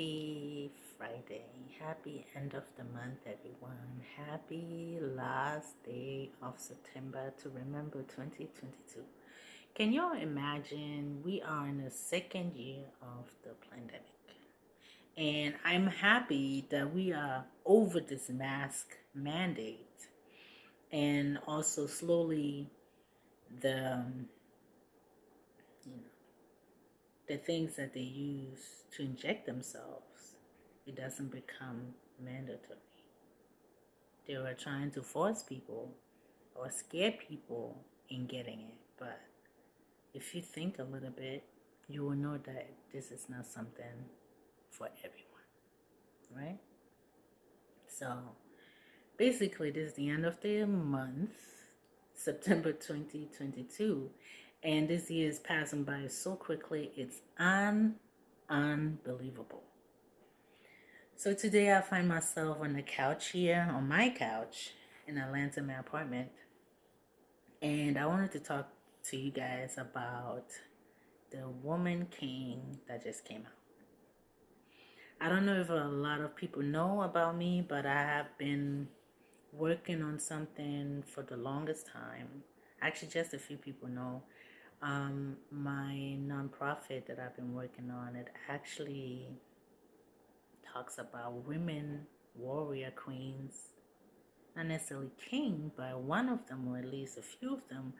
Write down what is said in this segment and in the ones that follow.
Happy Friday. Happy end of the month, everyone. Happy last day of September to remember 2022. Can y'all imagine we are in the second year of the pandemic? And I'm happy that we are over this mask mandate and also slowly the you know the things that they use to inject themselves, it doesn't become mandatory. They were trying to force people or scare people in getting it. But if you think a little bit, you will know that this is not something for everyone, right? So basically, this is the end of the month, September 2022. And this year is passing by so quickly, it's unbelievable. So today I find myself on the couch here, on my couch in Atlanta, my apartment. And I wanted to talk to you guys about the Woman King that just came out. I don't know if a lot of people know about me, but I have been working on something for the longest time. Actually, just a few people know. My nonprofit that I've been working on, it actually talks about women warrior queens, not necessarily king, but one of them, or at least a few of them,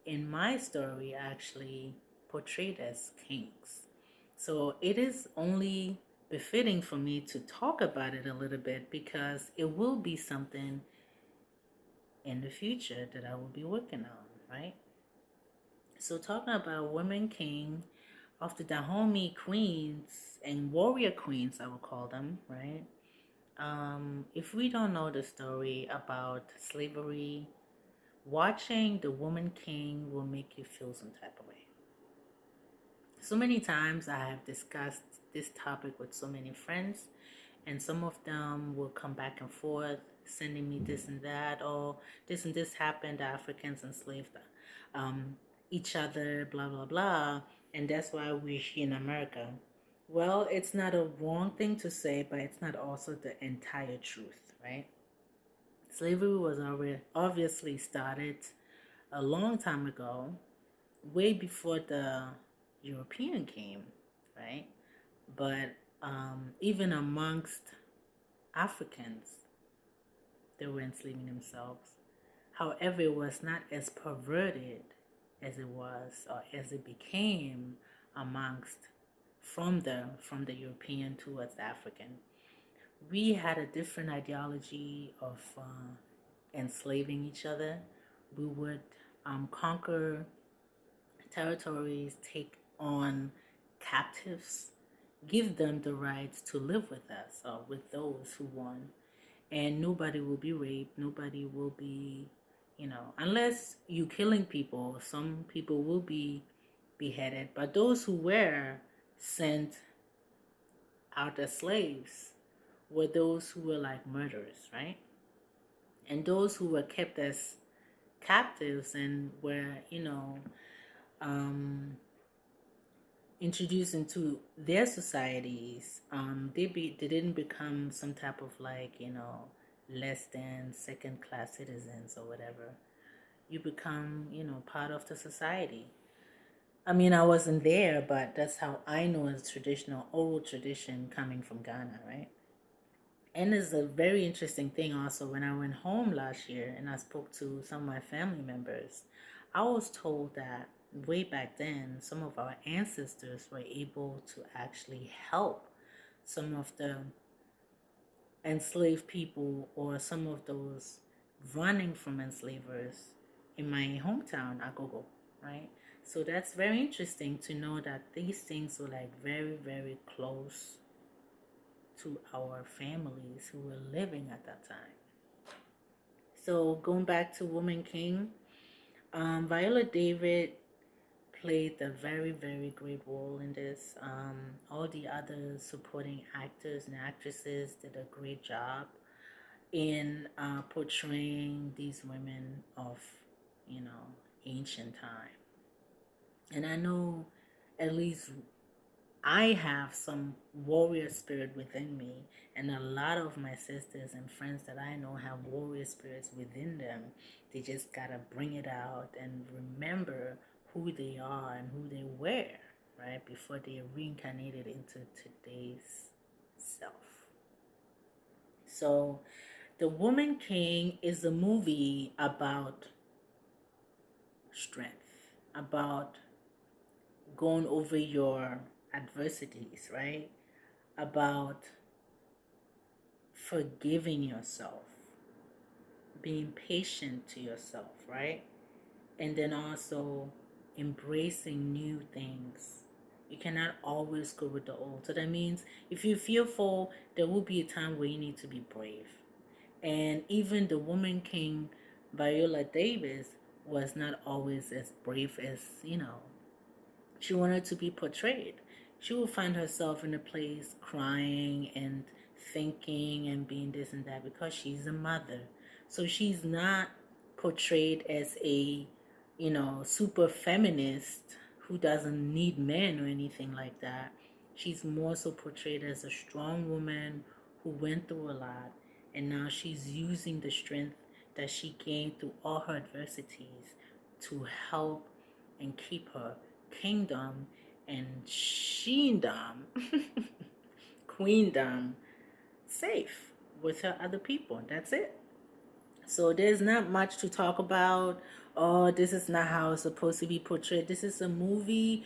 in my story actually portrayed as kings. So it is only befitting for me to talk about it a little bit because it will be something in the future that I will be working on, right? So talking about women king of the Dahomey queens and warrior queens, I would call them, right? If we don't know the story about slavery, watching the Woman King will make you feel some type of way. So many times I have discussed this topic with so many friends, and some of them will come back and forth, sending me this and that, or this and this happened, the Africans enslaved each other, blah, blah, blah, and that's why we're here in America. Well, it's not a wrong thing to say, but it's not also the entire truth, right? Slavery was already obviously started a long time ago, way before the European came, right? But even amongst Africans, they were enslaving themselves. However, it was not as perverted as it was or as it became amongst from the European towards the African. We had a different ideology of enslaving each other. We would conquer territories, take on captives, give them the rights to live with us or with those who won. And nobody will be raped, nobody will be, unless you killing people, some people will be beheaded. But those who were sent out as slaves were those who were like murderers, right? And those who were kept as captives and were, introduced into their societies, they didn't become some type of like, less than second class citizens or whatever. You become, part of the society. I mean, I wasn't there, but that's how I know it's traditional, old tradition coming from Ghana, right? And it's a very interesting thing also when I went home last year and I spoke to some of my family members. I was told that way back then, some of our ancestors were able to actually help some of the enslaved people or some of those running from enslavers in my hometown, Agogo, right? So that's very interesting to know that these things were like very, very close to our families who were living at that time. So going back to Woman King, Viola Davis played a very, very great role in this. All the other supporting actors and actresses did a great job in portraying these women of, ancient time. And I know at least I have some warrior spirit within me, and a lot of my sisters and friends that I know have warrior spirits within them. They just gotta bring it out and remember who they are and who they were, right? Before they reincarnated into today's self. So, The Woman King is a movie about strength, about going over your adversities, right? About forgiving yourself, being patient to yourself, right? And then also embracing new things. You cannot always go with the old. So that means if you're fearful, there will be a time where you need to be brave. And even the Woman King, Viola Davis, was not always as brave as, she wanted to be portrayed. She will find herself in a place crying and thinking and being this and that because she's a mother. So she's not portrayed as a, super feminist who doesn't need men or anything like that. She's more so portrayed as a strong woman who went through a lot, and now she's using the strength that she gained through all her adversities to help and keep her kingdom and sheendom, queendom, safe with her other people. That's it. So there's not much to talk about. Oh, this is not how it's supposed to be portrayed. This is a movie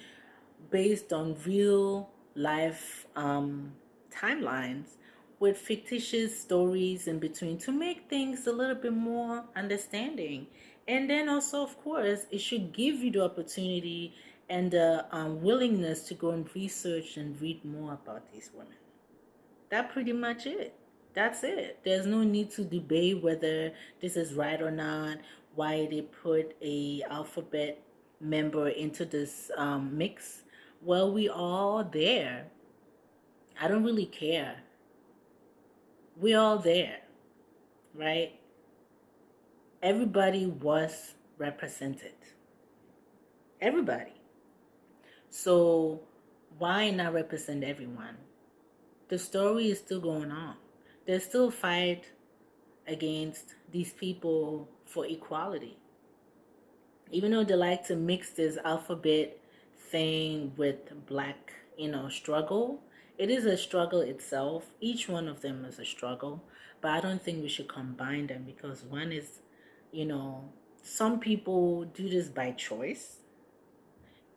based on real life timelines with fictitious stories in between to make things a little bit more understanding. And then also, of course, it should give you the opportunity and the willingness to go and research and read more about these women. That pretty much it. That's it. There's no need to debate whether this is right or not, why they put a alphabet member into this mix. Well, we all there. I don't really care. We're all there, right? Everybody was represented. Everybody. So why not represent everyone? The story is still going on. There's still a fight against these people for equality. Even though they like to mix this alphabet thing with black, struggle, it is a struggle itself. Each one of them is a struggle, but I don't think we should combine them because one is, you know, some people do this by choice,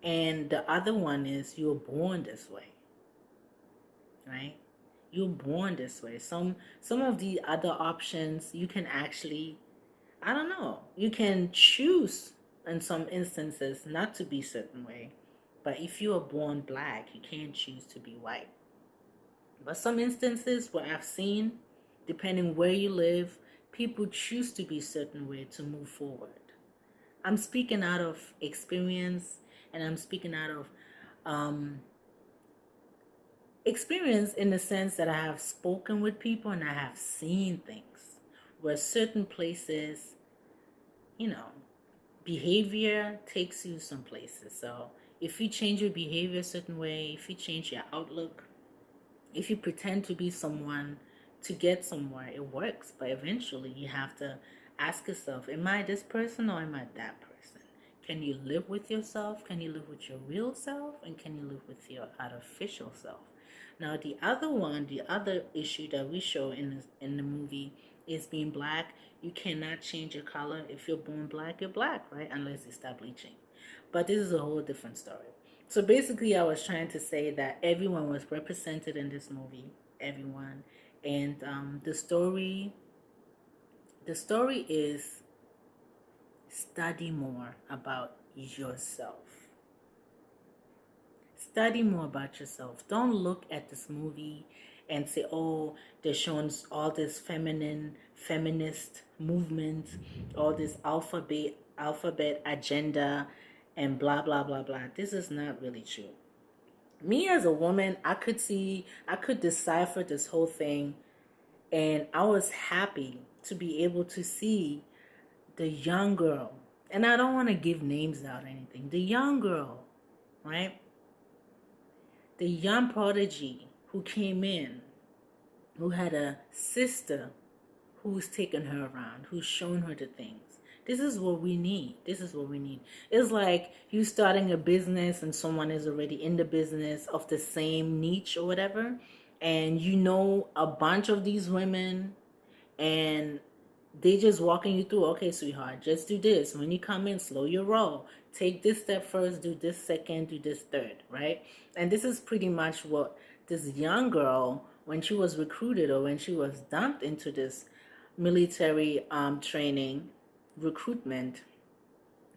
and the other one is you're born this way, right? You're born this way. Some of the other options you can actually, I don't know, you can choose in some instances not to be a certain way. But if you are born black, you can't choose to be white. But some instances where I've seen, depending where you live, people choose to be a certain way to move forward. I'm speaking out of experience, and I'm speaking out of experience in the sense that I have spoken with people and I have seen things where certain places, behavior takes you some places. So if you change your behavior a certain way, if you change your outlook, if you pretend to be someone to get somewhere, it works. But eventually you have to ask yourself, am I this person or am I that person? Can you live with yourself? Can you live with your real self? And can you live with your artificial self? Now, the other issue that we show in the movie is being black. You cannot change your color. If you're born black, you're black, right? Unless you stop bleaching. But this is a whole different story. So basically, I was trying to say that everyone was represented in this movie. Everyone. And the story is study more about yourself. Study more about yourself. Don't look at this movie and say, oh, they're showing all this feminist movements, all this alphabet agenda, and blah, blah, blah, blah. This is not really true. Me as a woman, I could decipher this whole thing, and I was happy to be able to see the young girl. And I don't want to give names out or anything. The young girl, right? the young prodigy who came in, who had a sister who's taken her around, who's shown her the things. This is what we need. This is what we need. It's like you starting a business and someone is already in the business of the same niche or whatever, and you know a bunch of these women, and they just walking you through, okay, sweetheart, just do this. When you come in, slow your roll. Take this step first, do this second, do this third, right? And this is pretty much what this young girl, when she was recruited or when she was dumped into this military training recruitment,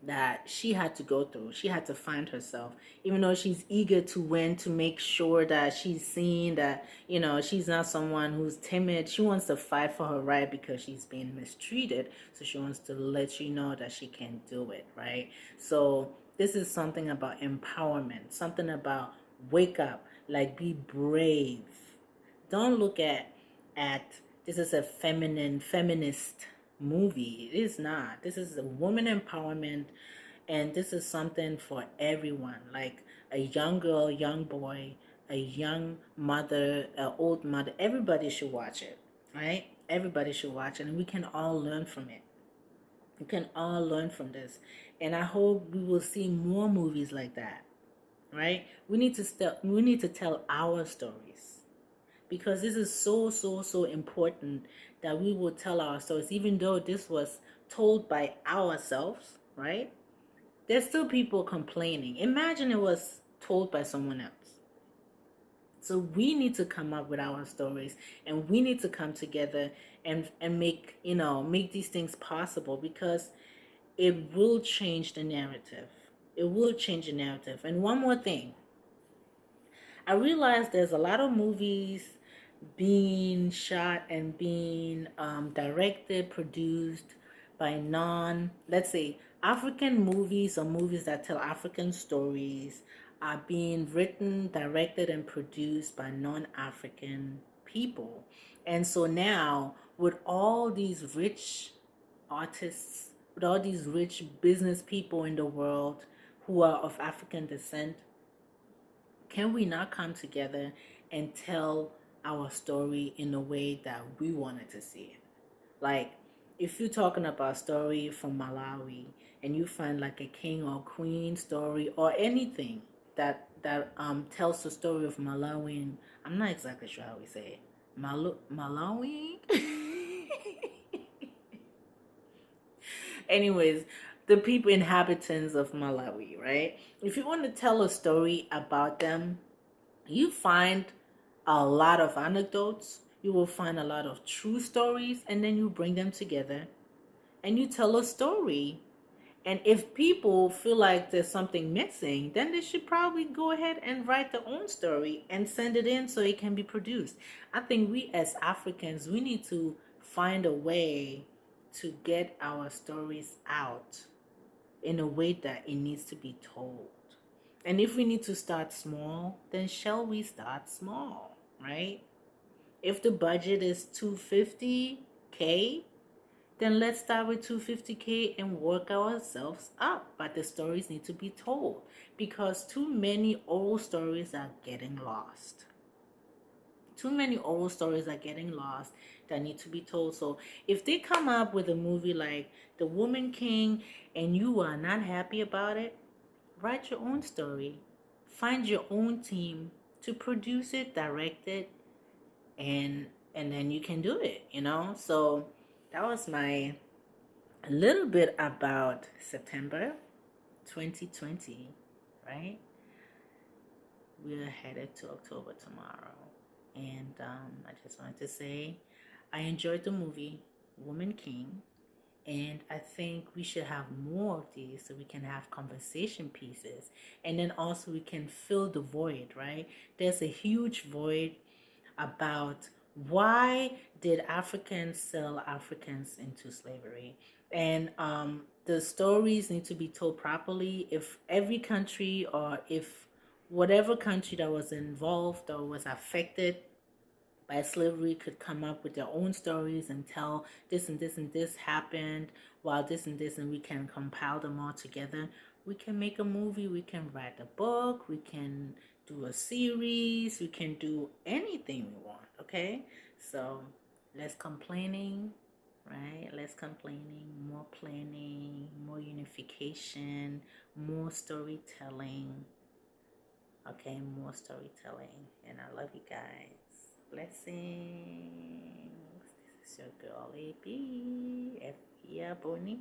that she had to go through. She had to find herself, even though she's eager to win, to make sure that she's seen, that, you know, she's not someone who's timid. She wants to fight for her right because she's being mistreated. So she wants to let you know that she can do it, right? So this is something about empowerment, something about wake up, like be brave. Don't look at this is a feminist movie. It is not. This is a woman empowerment, and this is something for everyone. Like a young girl, young boy, a young mother, an old mother. Everybody should watch it, right? Everybody should watch it, and we can all learn from it. We can all learn from this, and I hope we will see more movies like that, right? We need to tell our stories, because this is so important, that we will tell our stories, even though this was told by ourselves, right? There's still people complaining. Imagine it was told by someone else. So we need to come up with our stories, and we need to come together and make, make these things possible, because it will change the narrative. It will change the narrative. And one more thing, I realize there's a lot of movies being shot and being directed, produced by let's say, African movies, or movies that tell African stories, are being written, directed, and produced by non-African people. And so now, with all these rich artists, with all these rich business people in the world who are of African descent, can we not come together and tell our story in a way that we wanted to see it? Like, if you're talking about a story from Malawi, and you find like a king or queen story, or anything that tells the story of Malawian, I'm not exactly sure how we say it. Malawi? Anyways, the people, inhabitants of Malawi, right? If you want to tell a story about them, you find a lot of anecdotes, you will find a lot of true stories, and then you bring them together and you tell a story. And if people feel like there's something missing, then they should probably go ahead and write their own story and send it in so it can be produced. I think we as Africans, we need to find a way to get our stories out in a way that it needs to be told. And if we need to start small, then shall we start small, right? If the budget is 250K, then let's start with 250K and work ourselves up. But the stories need to be told, because too many old stories are getting lost. Too many old stories are getting lost that need to be told. So if they come up with a movie like The Woman King and you are not happy about it, write your own story. Find your own team to produce it, direct it, and then you can do it, So that was my a little bit about September 2020, right? We're headed to October tomorrow. And I just wanted to say I enjoyed the movie Woman King. And I think we should have more of these so we can have conversation pieces. And then also we can fill the void, right? There's a huge void about why did Africans sell Africans into slavery. And the stories need to be told properly. If every country, or if whatever country that was involved or was affected by slavery could come up with their own stories and tell this and this and this happened while this and this, and we can compile them all together, we can make a movie, we can write a book, we can do a series. We can do anything we want. Okay, so less complaining, right? Less complaining, more planning, more unification, more storytelling. Okay, more storytelling. And I love you guys. Blessings. This is your girl AB. Afua Boni.